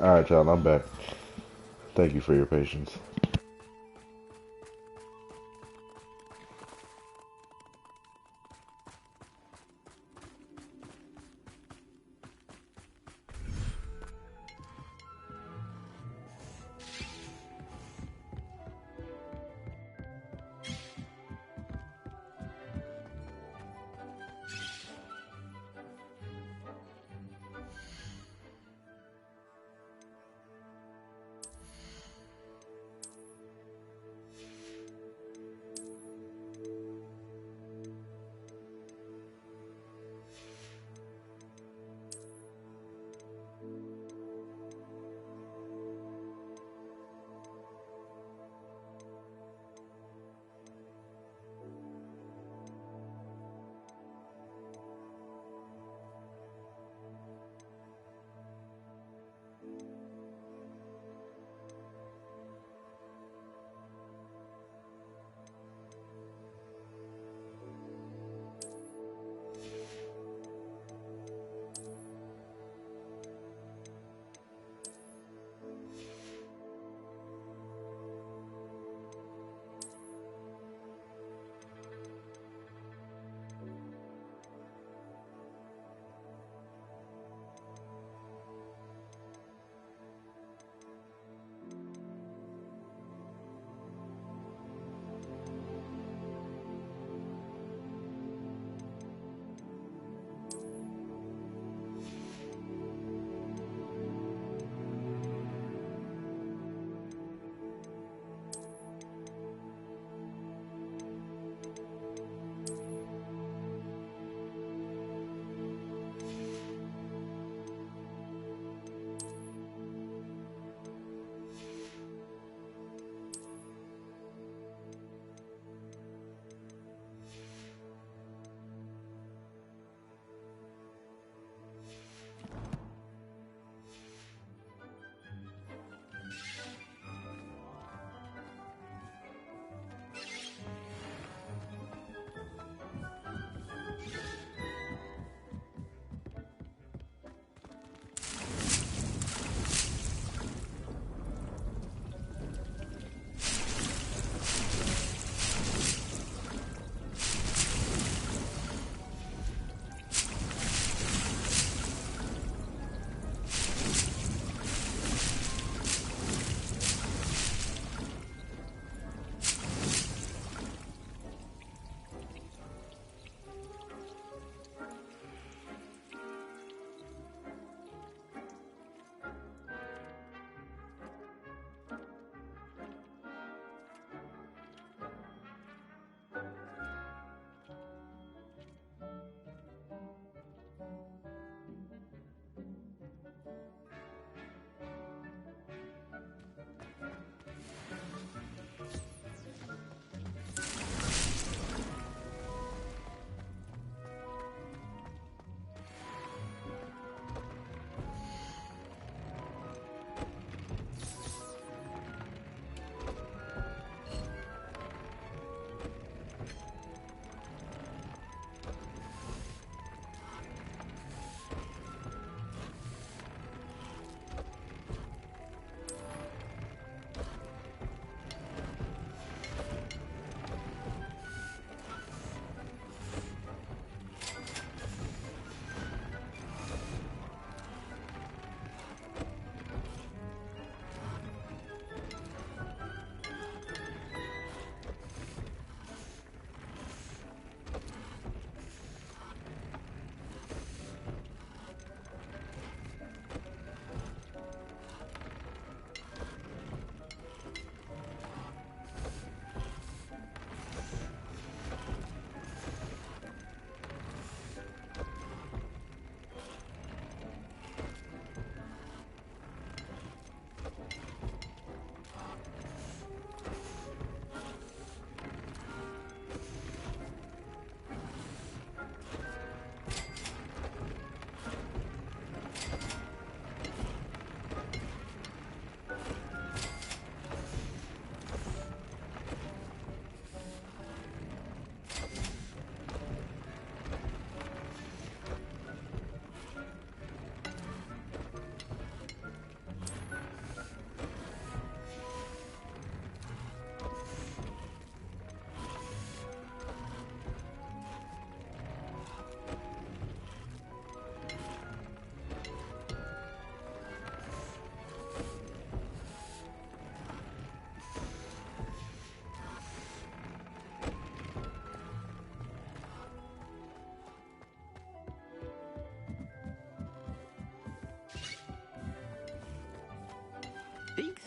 Alright, child, I'm back. Thank you for your patience.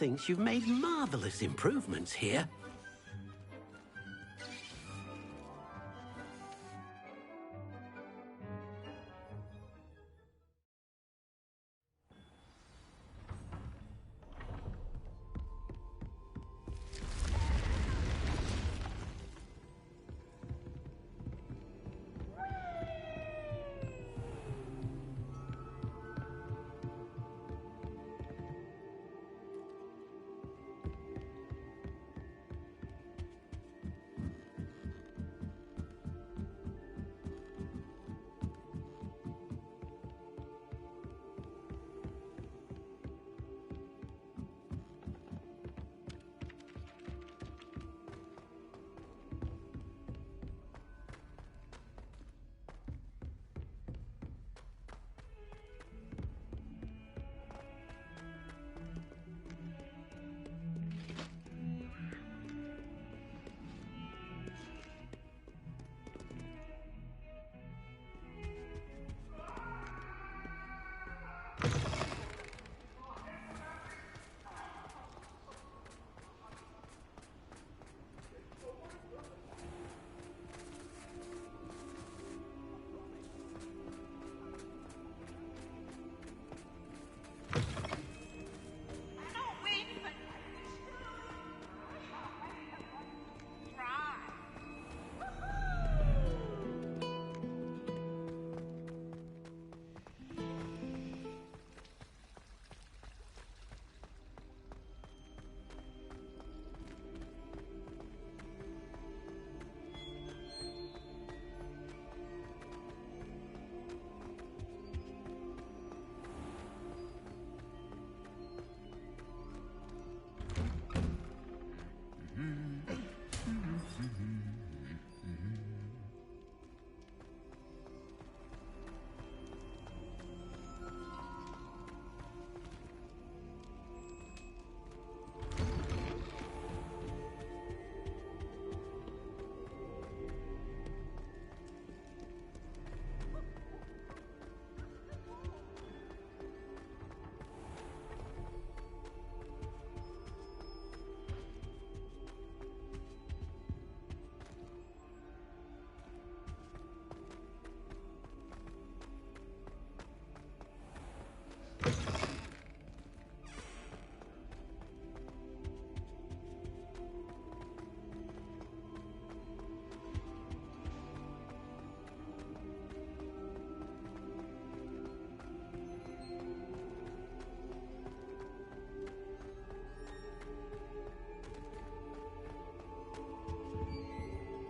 thinks you've made marvelous improvements here.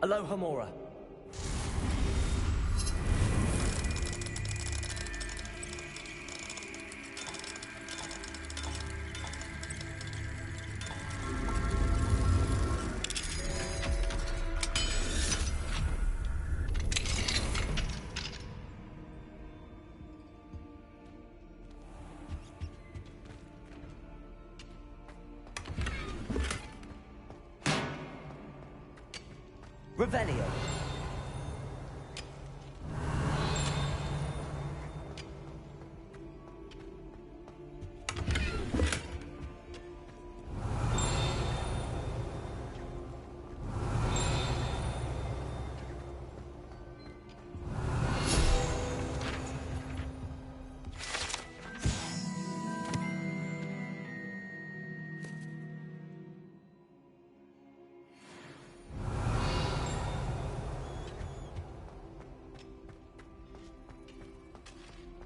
Aloha Mora. Revelio.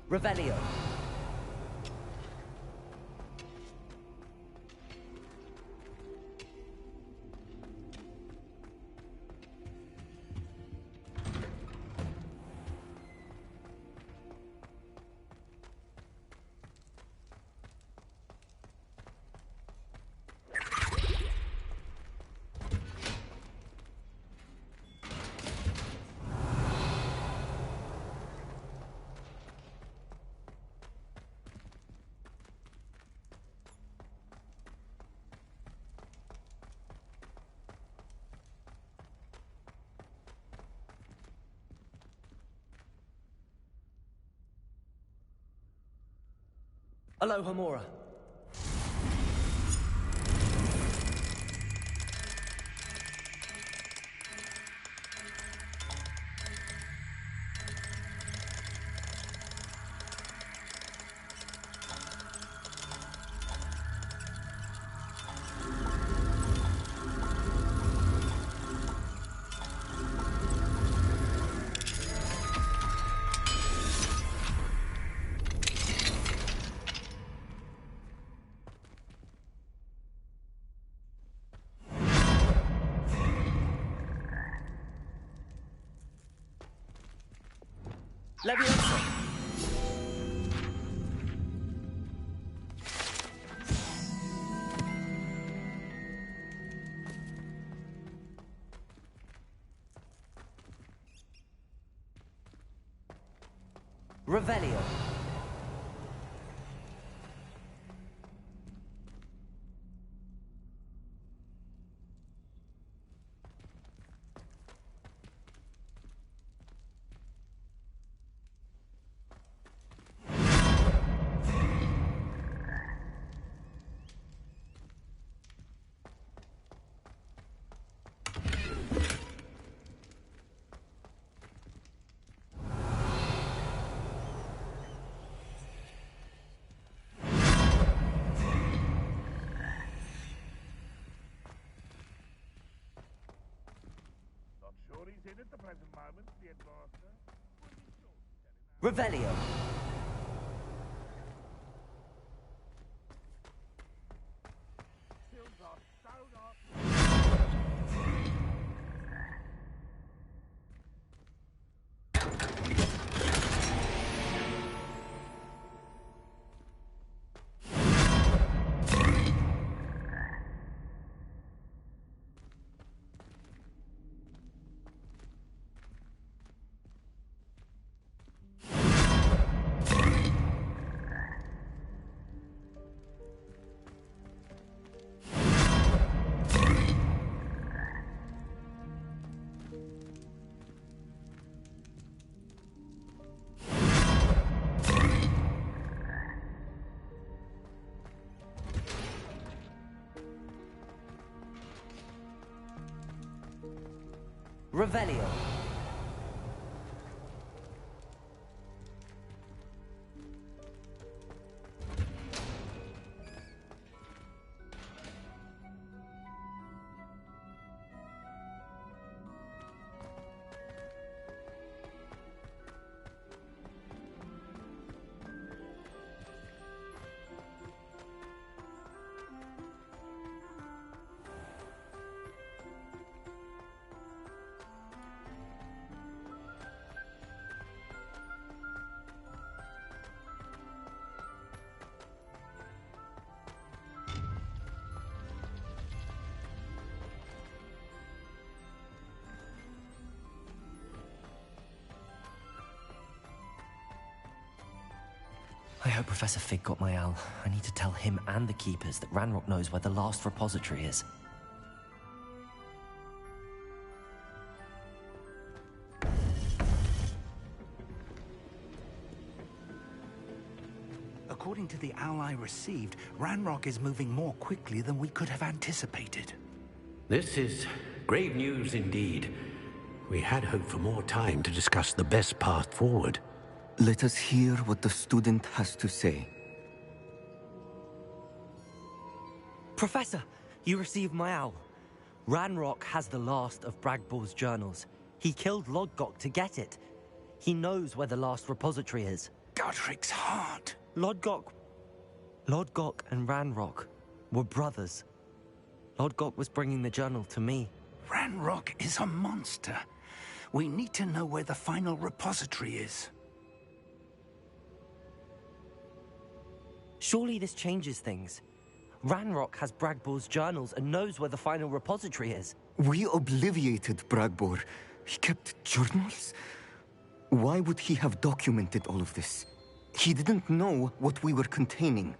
Revelio. Aloha Mora. Leviosa! Revelio. At the present moment, the headmaster. Revelio. Hills are stone off. Revelio. I hope Professor Fig got my owl. I need to tell him and the Keepers that Ranrock knows where the last repository is. According to the owl I received, Ranrock is moving more quickly than we could have anticipated. This is grave news indeed. We had hoped for more time to discuss the best path forward. Let us hear what the student has to say. Professor, you received my owl. Ranrock has the last of Bragbor's journals. He killed Lodgok to get it. He knows where the last repository is. Godric's heart. Lodgok and Ranrock were brothers. Lodgok was bringing the journal to me. Ranrock is a monster. We need to know where the final repository is. Surely this changes things. Ranrock has Bragbor's journals and knows where the final repository is. We obliviated Bragbor. He kept journals? Why would he have documented all of this? He didn't know what we were containing.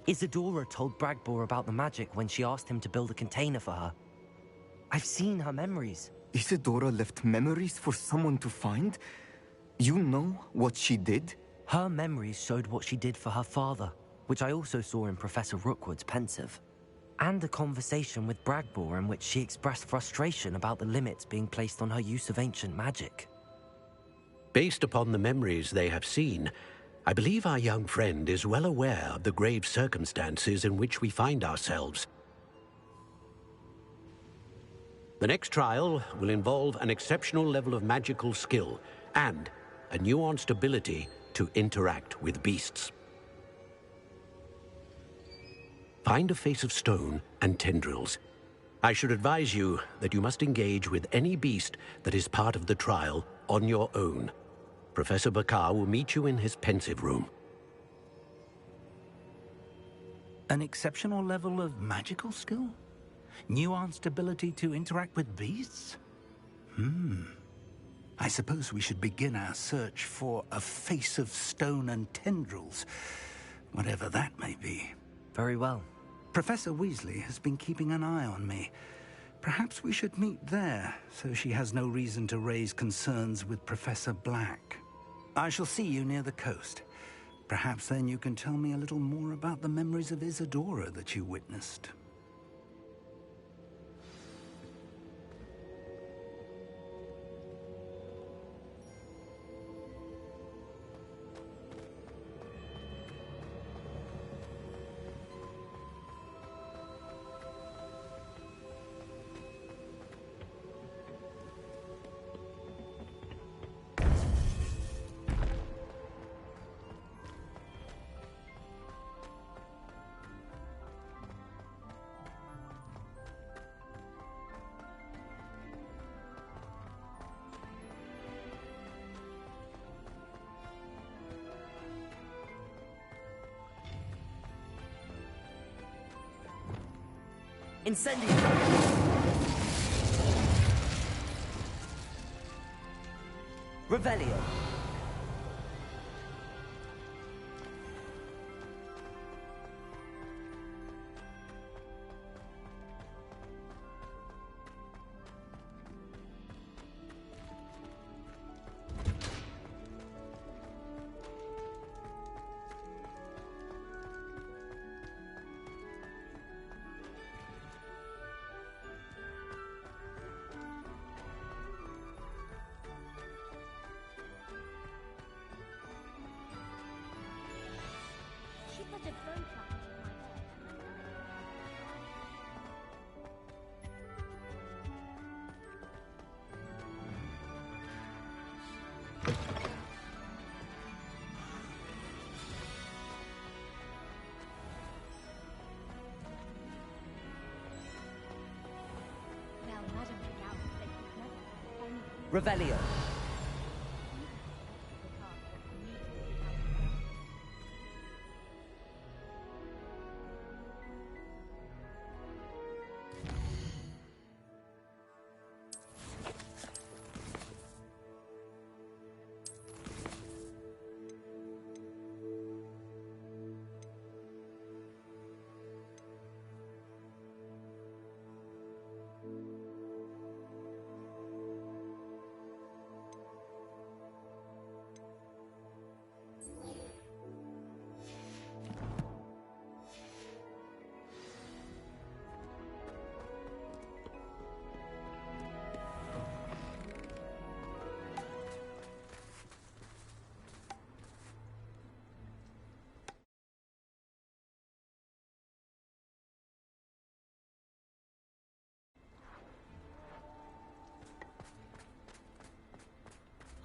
Isadora told Bragbor about the magic when she asked him to build a container for her. I've seen her memories. Isadora left memories for someone to find? You know what she did? Her memories showed what she did for her father, which I also saw in Professor Rookwood's pensive. And a conversation with Bragbor in which she expressed frustration about the limits being placed on her use of ancient magic. Based upon the memories they have seen, I believe our young friend is well aware of the grave circumstances in which we find ourselves. The next trial will involve an exceptional level of magical skill and a nuanced ability to interact with beasts. Find a face of stone and tendrils. I should advise you that you must engage with any beast that is part of the trial on your own. Professor Bakar will meet you in his pensive room. An exceptional level of magical skill? Nuanced ability to interact with beasts? I suppose we should begin our search for a face of stone and tendrils, whatever that may be. Very well. Professor Weasley has been keeping an eye on me. Perhaps we should meet there, so she has no reason to raise concerns with Professor Black. I shall see you near the coast. Perhaps then you can tell me a little more about the memories of Isadora that you witnessed. Incendio! Revelio! Revelio.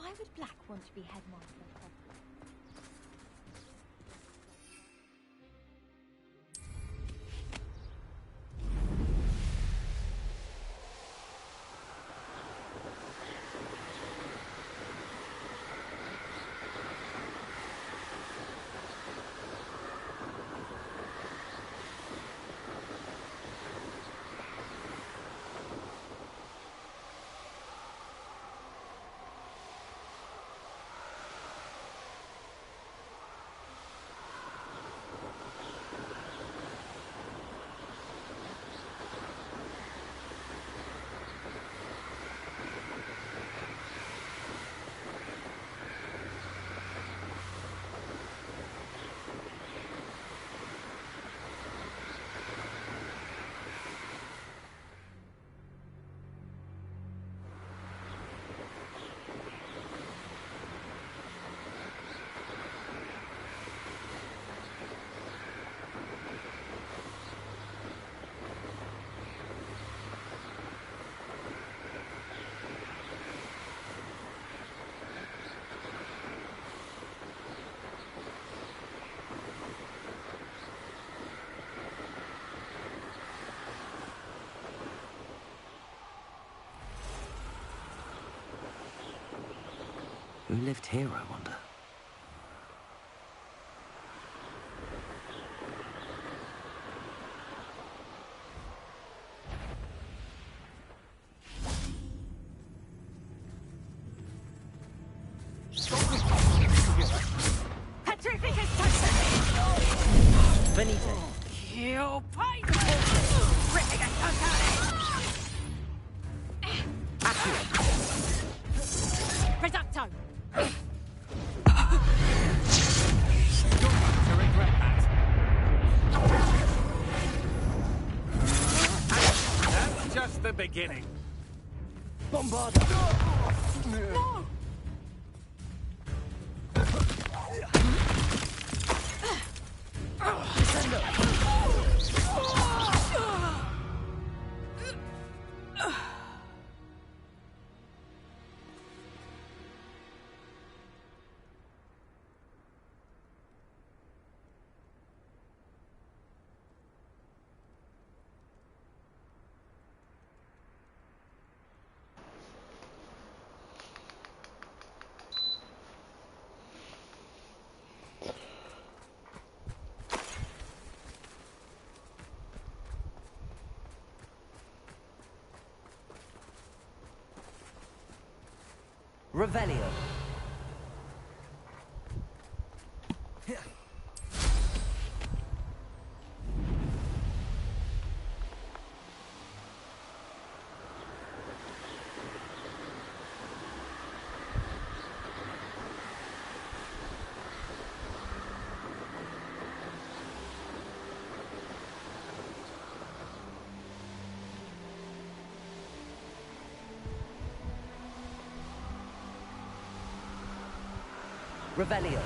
Why would Black want to be headmaster of Hogwarts? Who lived here, I wonder? Petrificus totem! Benito! You fight! Rificus totem! Reducto! To regret that. That's just the beginning. Bombarda! No! Revelio. Revelio.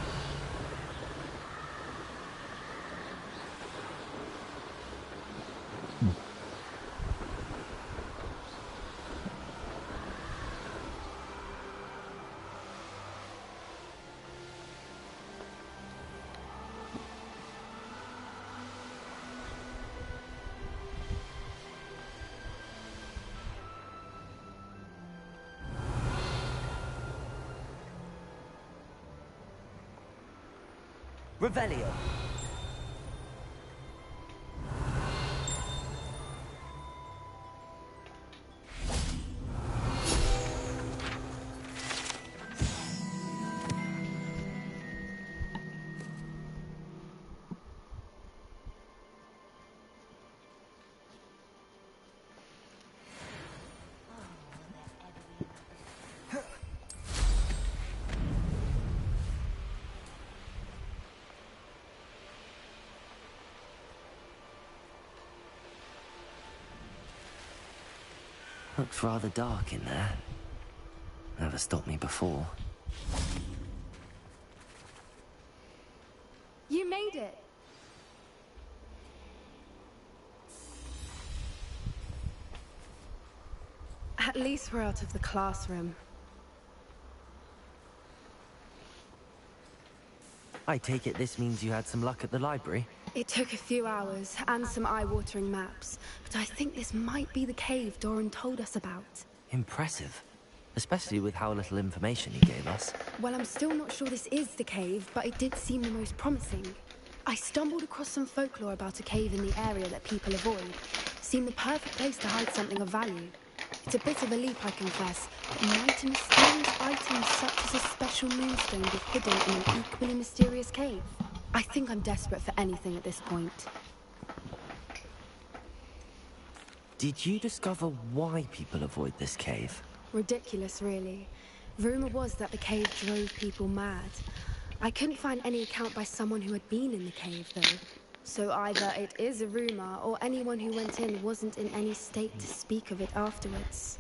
Revelio. Looks rather dark in there. Never stopped me before. You made it. At least we're out of the classroom. I take it this means you had some luck at the library? It took a few hours and some eye-watering maps, but I think this might be the cave Doran told us about. Impressive. Especially with how little information he gave us. Well, I'm still not sure this is the cave, but it did seem the most promising. I stumbled across some folklore about a cave in the area that people avoid. Seemed the perfect place to hide something of value. It's a bit of a leap, I confess, but might a mysterious item such as a special moonstone be hidden in an equally mysterious cave? I think I'm desperate for anything at this point. Did you discover why people avoid this cave? Ridiculous, really. Rumor was that the cave drove people mad. I couldn't find any account by someone who had been in the cave, though. So either it is a rumor, or anyone who went in wasn't in any state to speak of it afterwards.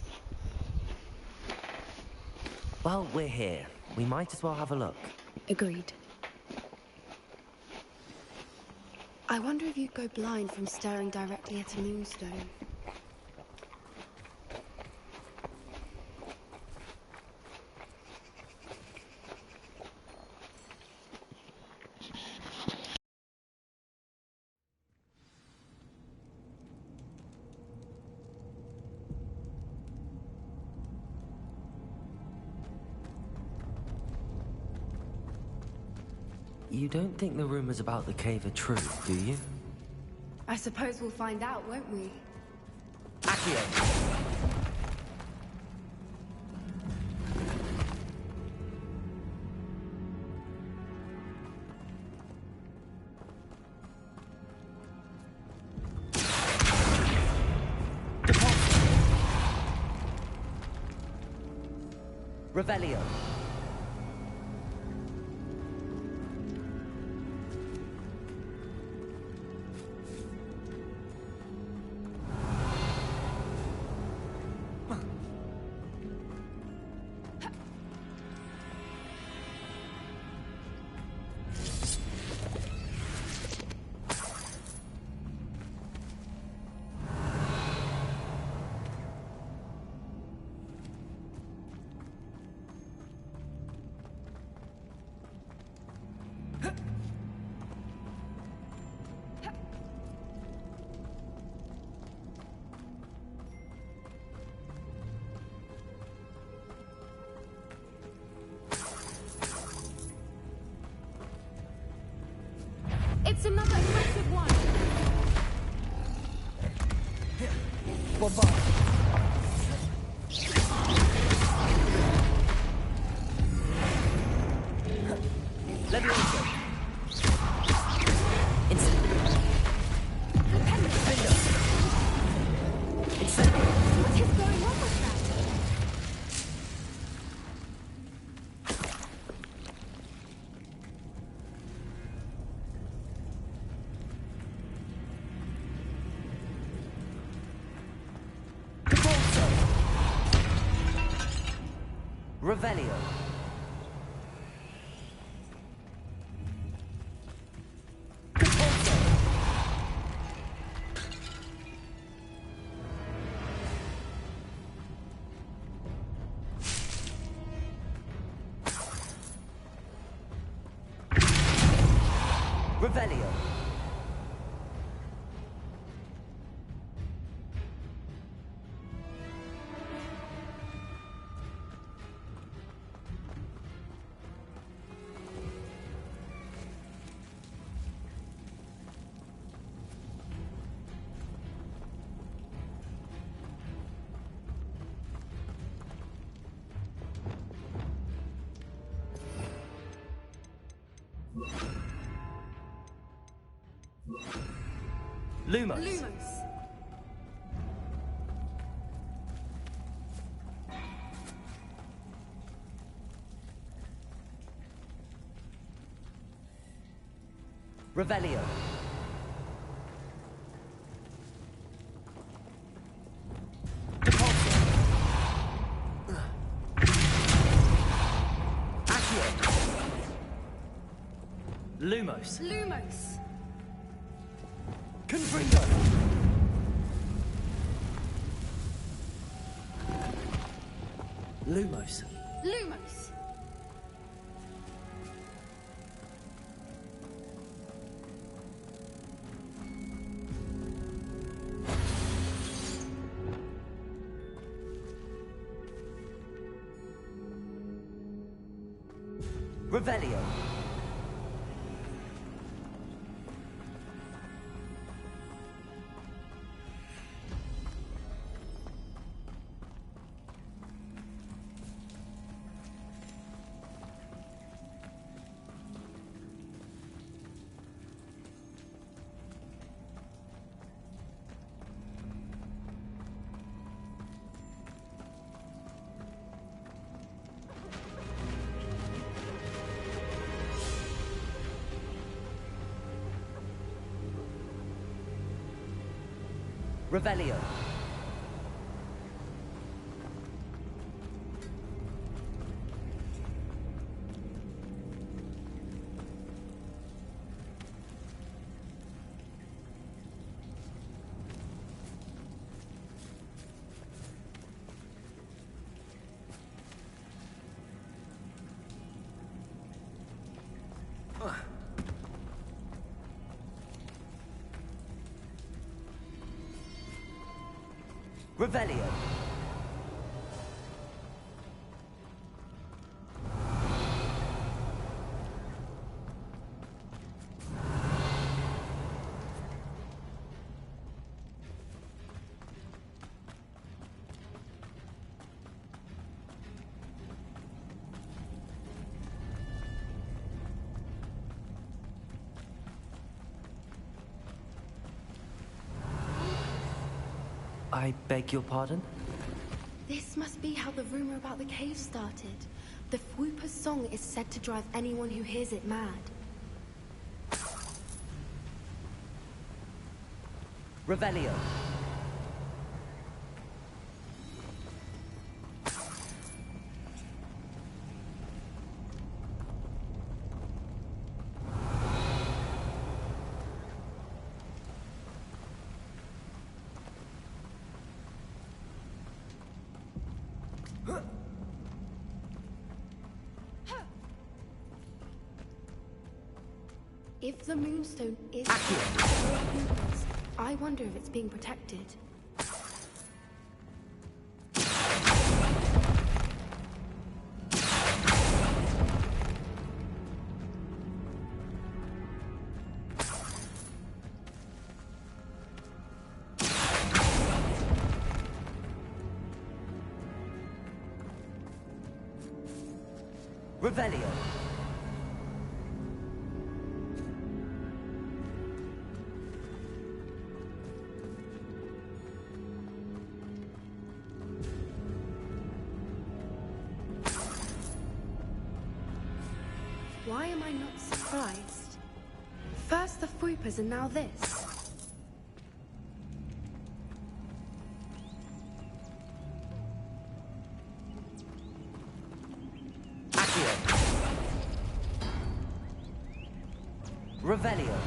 Well, we're here. We might as well have a look. Agreed. I wonder if you'd go blind from staring directly at a moonstone. You don't think the rumors about the cave are true, do you? I suppose we'll find out, won't we? Accio! Revelio. It's another aggressive one! Bombard. Levioso. Instant. Window. Incendio. What is going on with that? Revelio. Revelio. Lumos. Lumos. Revelio. Accio. Lumos. Lumos. Confringo. Lumos. Lumos. Revelio. Revelio. Revelio. I beg your pardon? This must be how the rumor about the cave started. The Whooper's song is said to drive anyone who hears it mad. Revelio. If the Moonstone is Whoopers, I wonder if it's being protected. Revelio. Why am I not surprised? First the Whoopers and now this. Revelio.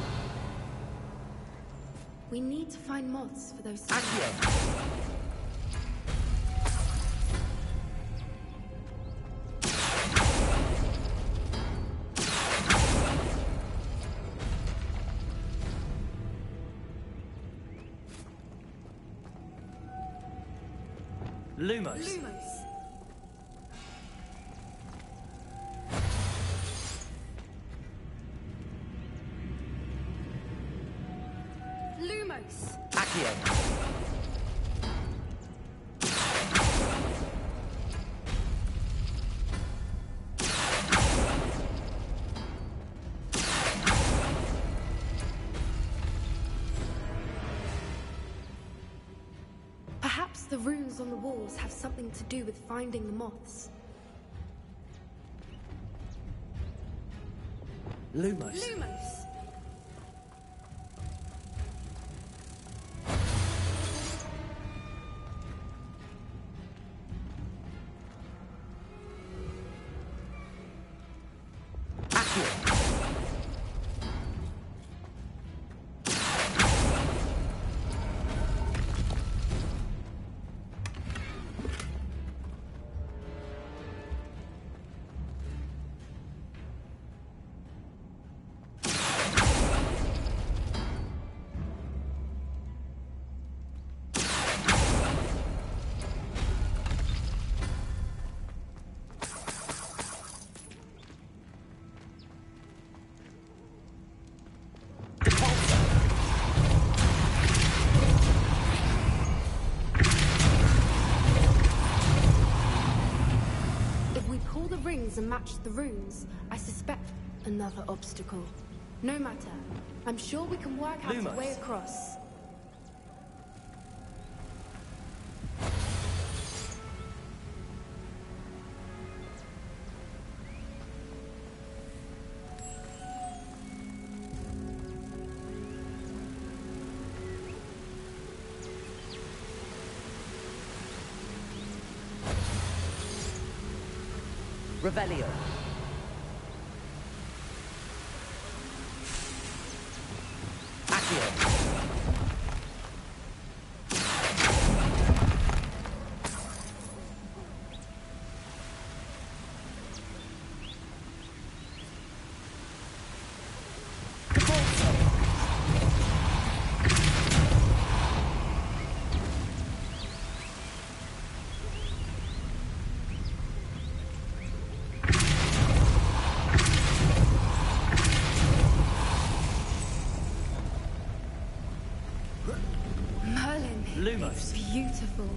We need to find moths for those. Accio. Lumos. Lumos. Lumos. Accio. Perhaps the runes on the walls have something to do with finding the moths. Lumos. Lumos. And match the runes, I suspect another obstacle. No matter. I'm sure we can work out Lumos. a way across. Revelio. Accio. Lumos. It's beautiful.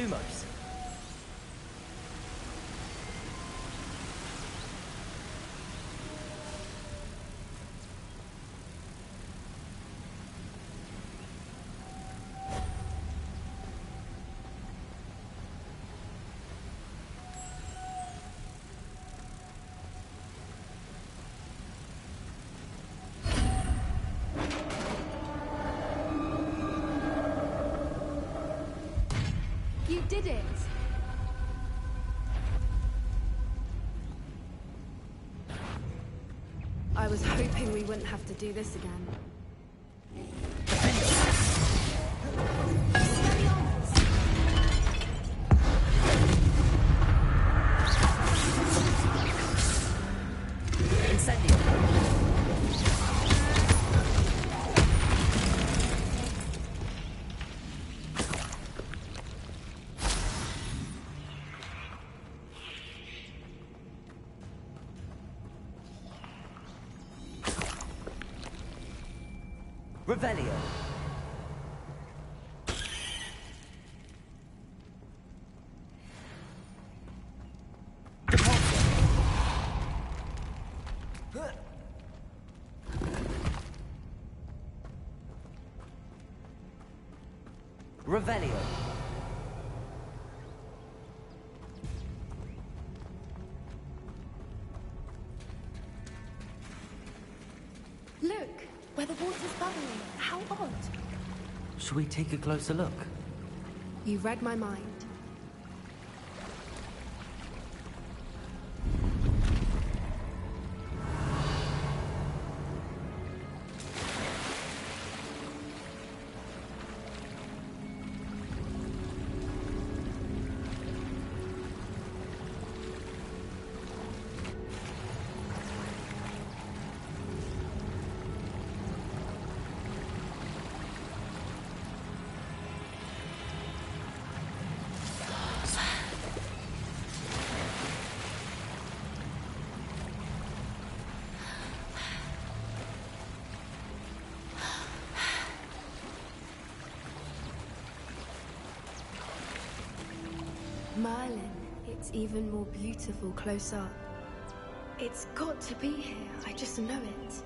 Lumos. You did it! I was hoping we wouldn't have to do this again. Incendio. Revelio. Revelio. Look, where the water's bubbling. How odd. Should we take a closer look? You read my mind. Merlin, it's even more beautiful close up. It's got to be here, I just know it.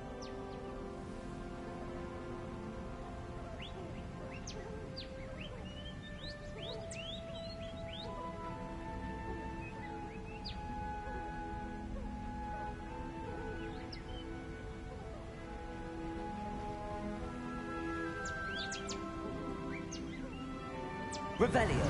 Revelio.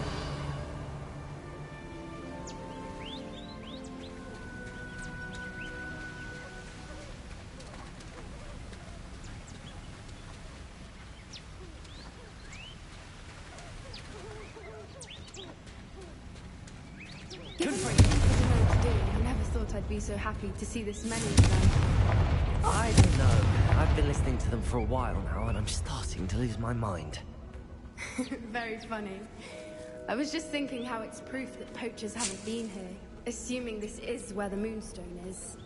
Given what you know to do, I never thought I'd be so happy to see this many of them. I don't know. I've been listening to them for a while now, and I'm starting to lose my mind. Very funny. I was just thinking how it's proof that poachers haven't been here, assuming this is where the Moonstone is.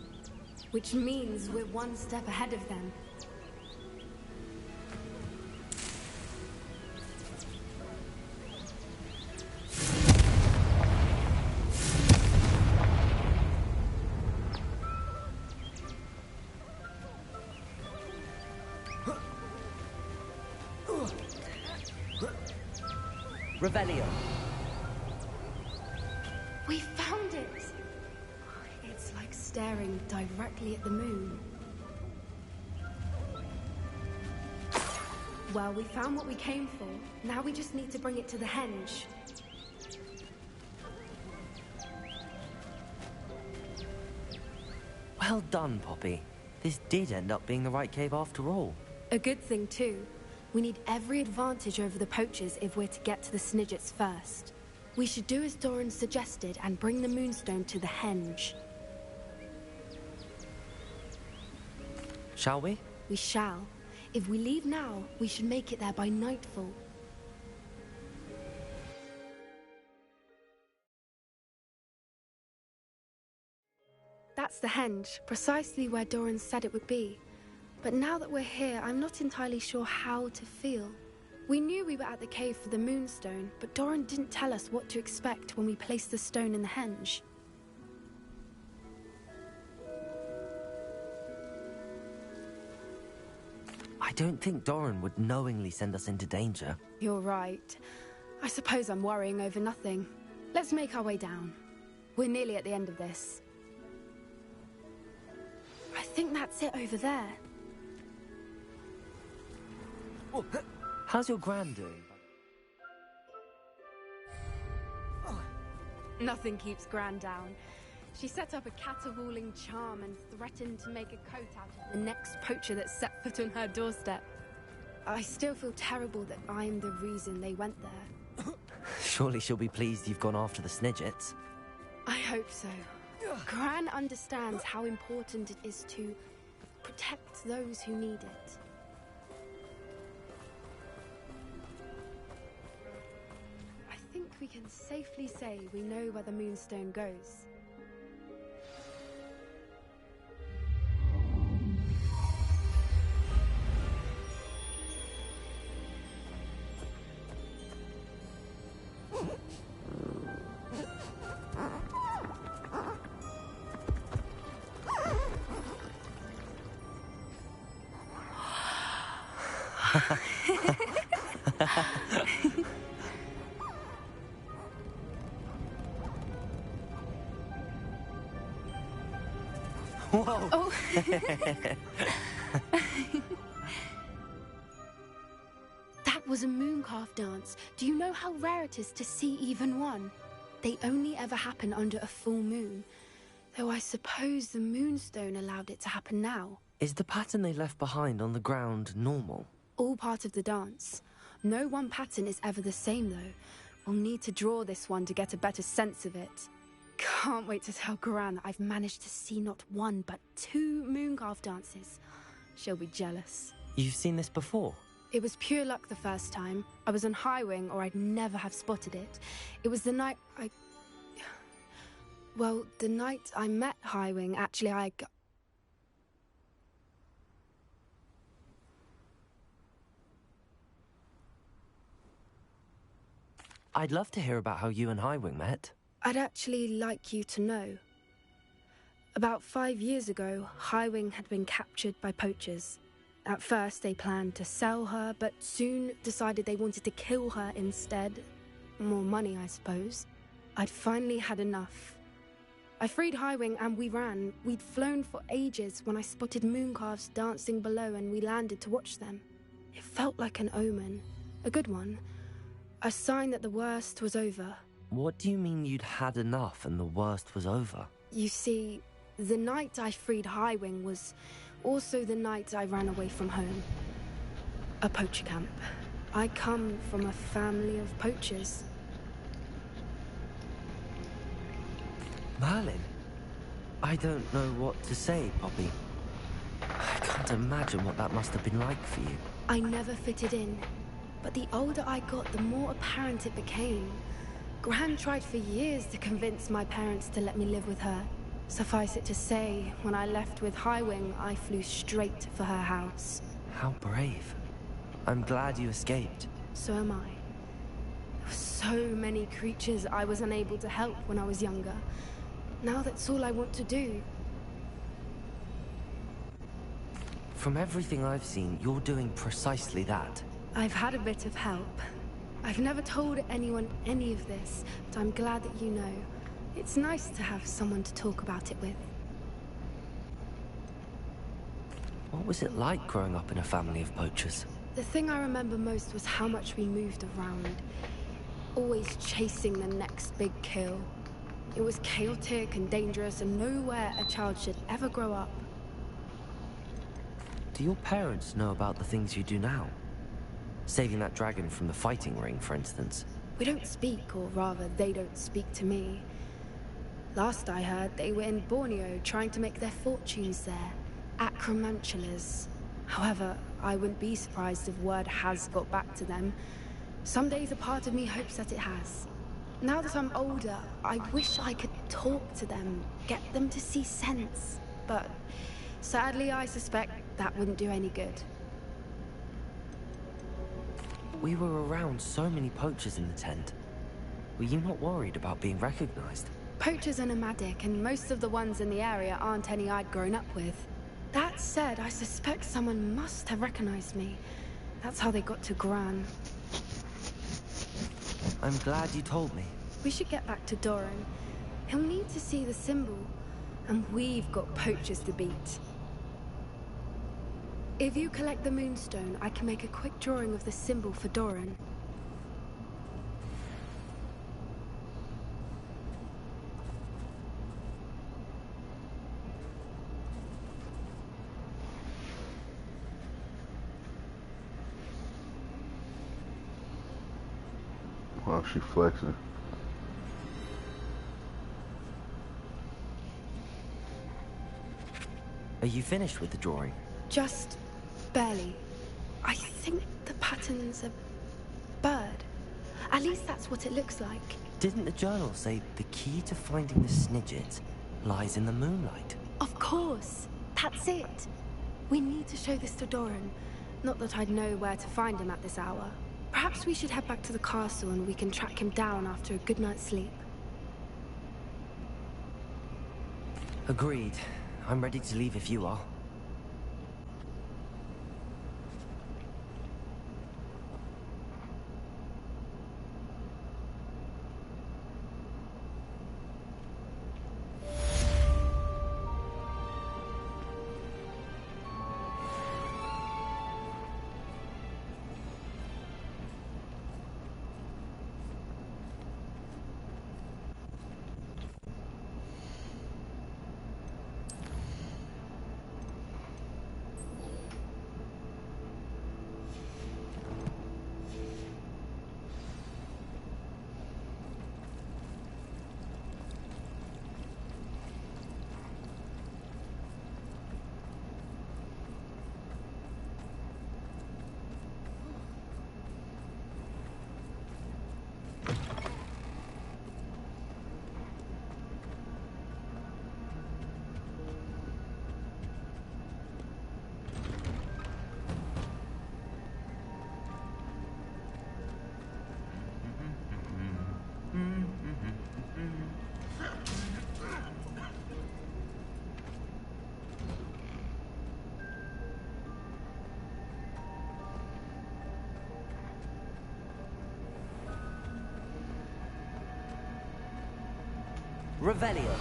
Which means we're one step ahead of them. Revelio. We found it! It's like staring directly at the moon. Well, we found what we came for. Now we just need to bring it to the henge. Well done, Poppy. This did end up being the right cave after all. A good thing, too. We need every advantage over the poachers if we're to get to the Snidgets first. We should do as Doran suggested and bring the Moonstone to the henge. Shall we? We shall. If we leave now, we should make it there by nightfall. That's the henge, precisely where Doran said it would be. But now that we're here, I'm not entirely sure how to feel. We knew we were at the cave for the Moonstone, but Doran didn't tell us what to expect when we placed the stone in the henge. I don't think Doran would knowingly send us into danger. You're right. I suppose I'm worrying over nothing. Let's make our way down. We're nearly at the end of this. I think that's it over there. How's your gran doing? Nothing keeps Gran down. She set up a caterwauling charm and threatened to make a coat out of the next poacher that set foot on her doorstep. I still feel terrible that I'm the reason they went there. Surely she'll be pleased you've gone after the Snidgets. I hope so. Gran understands how important it is to protect those who need it. I think we can safely say we know where the Moonstone goes. Whoa! Oh. That was a mooncalf dance. Do you know how rare it is to see even one? They only ever happen under a full moon. Though I suppose the Moonstone allowed it to happen now. Is the pattern they left behind on the ground normal? All part of the dance. No one pattern is ever the same, though. We'll need to draw this one to get a better sense of it. Can't wait to tell Gran that I've managed to see not one, but 2 mooncalf dances. She'll be jealous. You've seen this before? It was pure luck the first time. I was on Highwing, or I'd never have spotted it. It was the night Well, the night I met Highwing, actually, I'd love to hear about how you and Highwing met. I'd actually like you to know. About 5 years ago, Highwing had been captured by poachers. At first, they planned to sell her, but soon decided they wanted to kill her instead. More money, I suppose. I'd finally had enough. I freed Highwing and we ran. We'd flown for ages when I spotted mooncalves dancing below and we landed to watch them. It felt like an omen. A good one. A sign that the worst was over. What do you mean you'd had enough and the worst was over? You see, the night I freed Highwing was also the night I ran away from home. A poacher camp. I come from a family of poachers. Merlin? I don't know what to say, Poppy. I can't imagine what that must have been like for you. I never fitted in. But the older I got, the more apparent it became. Gran tried for years to convince my parents to let me live with her. Suffice it to say, when I left with Highwing, I flew straight for her house. How brave. I'm glad you escaped. So am I. There were so many creatures I was unable to help when I was younger. Now that's all I want to do. From everything I've seen, you're doing precisely that. I've had a bit of help. I've never told anyone any of this, but I'm glad that you know. It's nice to have someone to talk about it with. What was it like growing up in a family of poachers? The thing I remember most was how much we moved around. Always chasing the next big kill. It was chaotic and dangerous and nowhere a child should ever grow up. Do your parents know about the things you do now? Saving that dragon from the fighting ring, for instance. We don't speak, or rather, they don't speak to me. Last I heard, they were in Borneo trying to make their fortunes there. Acromantulas. However, I wouldn't be surprised if word has got back to them. Some days a part of me hopes that it has. Now that I'm older, I wish I could talk to them, get them to see sense. But sadly, I suspect that wouldn't do any good. We were around so many poachers in the tent. Were you not worried about being recognized? Poachers are nomadic, and most of the ones in the area aren't any I'd grown up with. That said, I suspect someone must have recognized me. That's how they got to Gran. I'm glad you told me. We should get back to Doran. He'll need to see the symbol, and we've got poachers to beat. If you collect the moonstone, I can make a quick drawing of the symbol for Doran. Wow, she flexing. Are you finished with the drawing? Just barely. I think the pattern's a bird. At least that's what it looks like. Didn't the journal say the key to finding the Snidgets lies in the moonlight? Of course. That's it. We need to show this to Doran. Not that I'd know where to find him at this hour. Perhaps we should head back to the castle and we can track him down after a good night's sleep. Agreed. I'm ready to leave if you are. Revelio.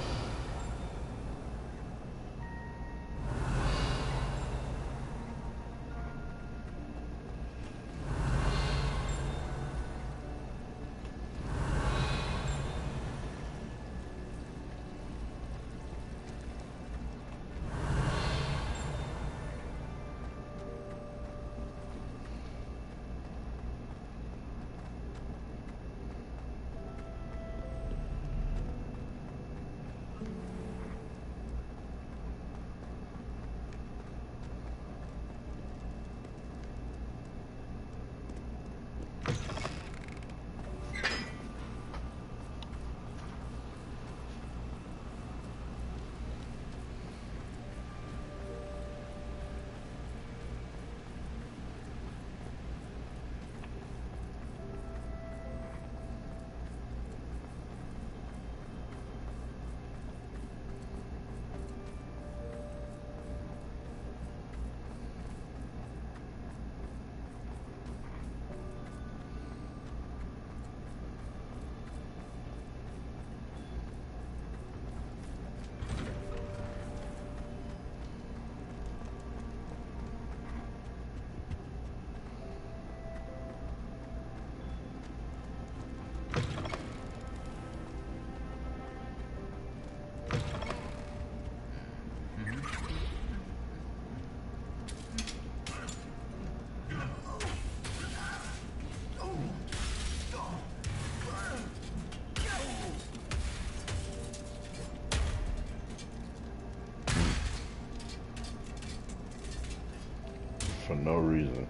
For no reason.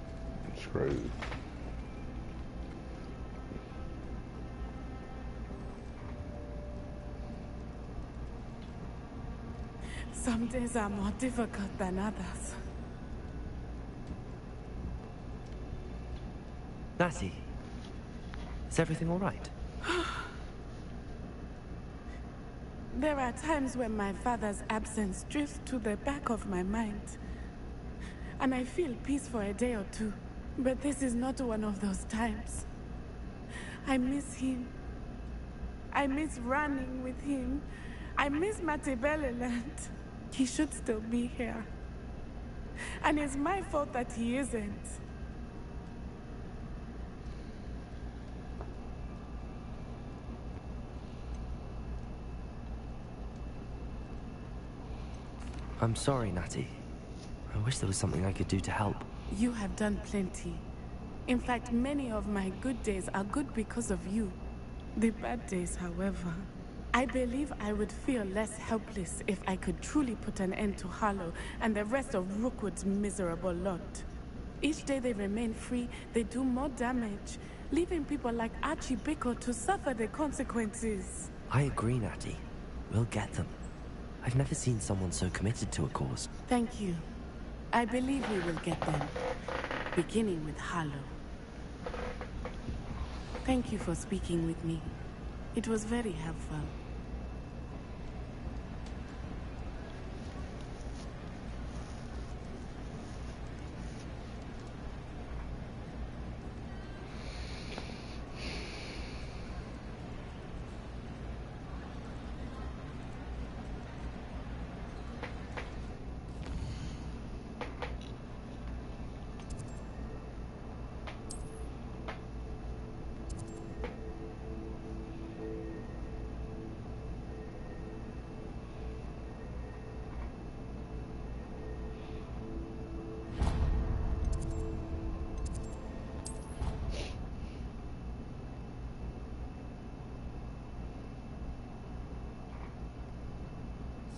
It's crazy. Some days are more difficult than others. Natty, is everything all right? There are times when my father's absence drifts to the back of my mind. And I feel peace for a day or two. But this is not one of those times. I miss him. I miss running with him. I miss Matebeleland. He should still be here. And it's my fault that he isn't. I'm sorry, Natty. I wish there was something I could do to help. You have done plenty. In fact, many of my good days are good because of you. The bad days, however. I believe I would feel less helpless if I could truly put an end to Harlow and the rest of Rookwood's miserable lot. Each day they remain free, they do more damage, leaving people like Archie Bickle to suffer the consequences. I agree, Natty. We'll get them. I've never seen someone so committed to a cause. Thank you. I believe we will get them, beginning with Harlow. Thank you for speaking with me. It was very helpful.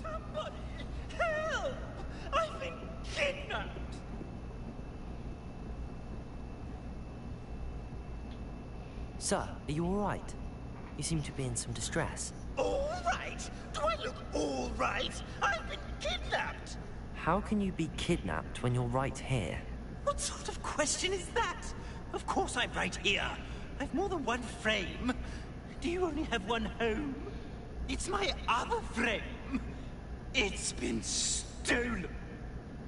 Somebody! Help! I've been kidnapped! Sir, are you all right? You seem to be in some distress. All right? Do I look all right? I've been kidnapped! How can you be kidnapped when you're right here? What sort of question is that? Of course I'm right here. I've more than one frame. Do you only have one home? It's my other frame. It's been stolen.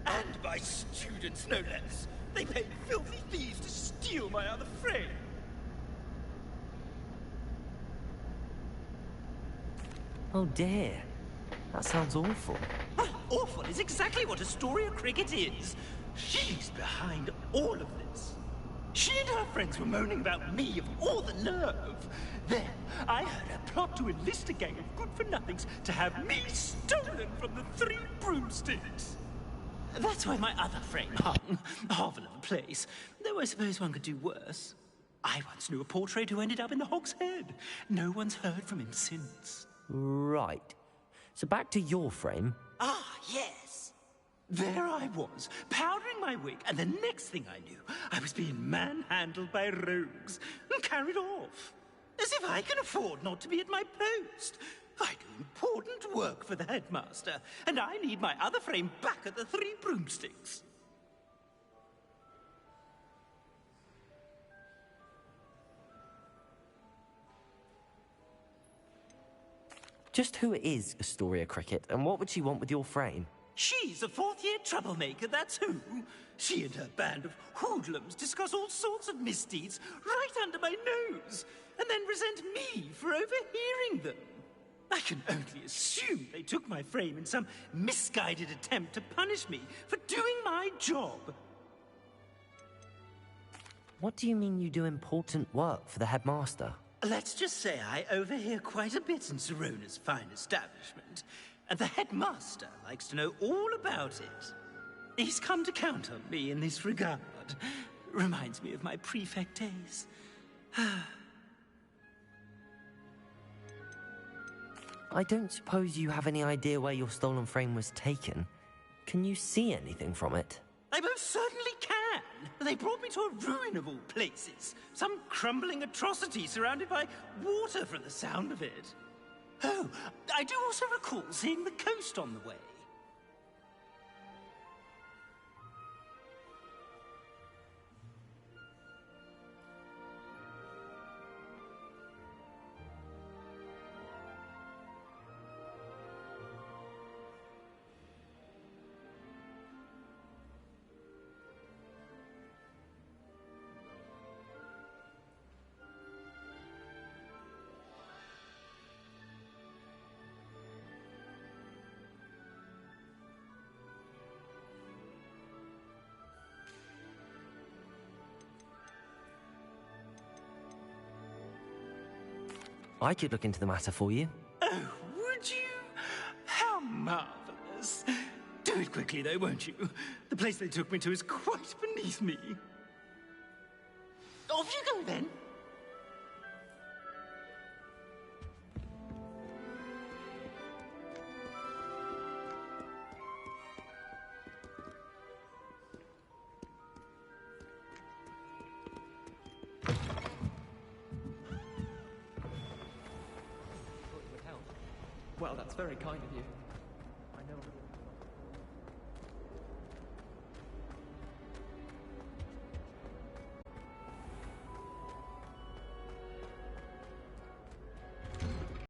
And by students, no less. They paid filthy thieves to steal my other frame. Oh dear. That sounds awful. Well, awful is exactly what Astoria Cricket is. She's behind all of this. She and her friends were moaning about me of all the nerve. Then, I heard her plot to enlist a gang of good-for-nothings to have me stolen from the Three Broomsticks. That's where my other frame hung. Half another place. Though I suppose one could do worse. I once knew a portrait who ended up in the Hog's Head. No one's heard from him since. Right. So back to your frame. Ah, yes. There I was, powdering my wig, and the next thing I knew, I was being manhandled by rogues and carried off. As if I can afford not to be at my post. I do important work for the headmaster, and I need my other frame back at the Three Broomsticks. Just who is Astoria Cricket, and what would she want with your frame? She's a fourth-year troublemaker, that's who. She and her band of hoodlums discuss all sorts of misdeeds right under my nose, and then resent me for overhearing them. I can only assume they took my frame in some misguided attempt to punish me for doing my job. What do you mean you do important work for the headmaster? Let's just say I overhear quite a bit in Serona's fine establishment, and the headmaster likes to know all about it. He's come to count on me in this regard. Reminds me of my prefect days. I don't suppose you have any idea where your stolen frame was taken. Can you see anything from it? I most certainly can. They brought me to a ruin of all places. Some crumbling atrocity surrounded by water from the sound of it. Oh, I do also recall seeing the coast on the way. I could look into the matter for you. Oh, would you? How marvelous. Do it quickly, though, won't you? The place they took me to is quite beneath me. Off you go, then. Well, that's very kind of you.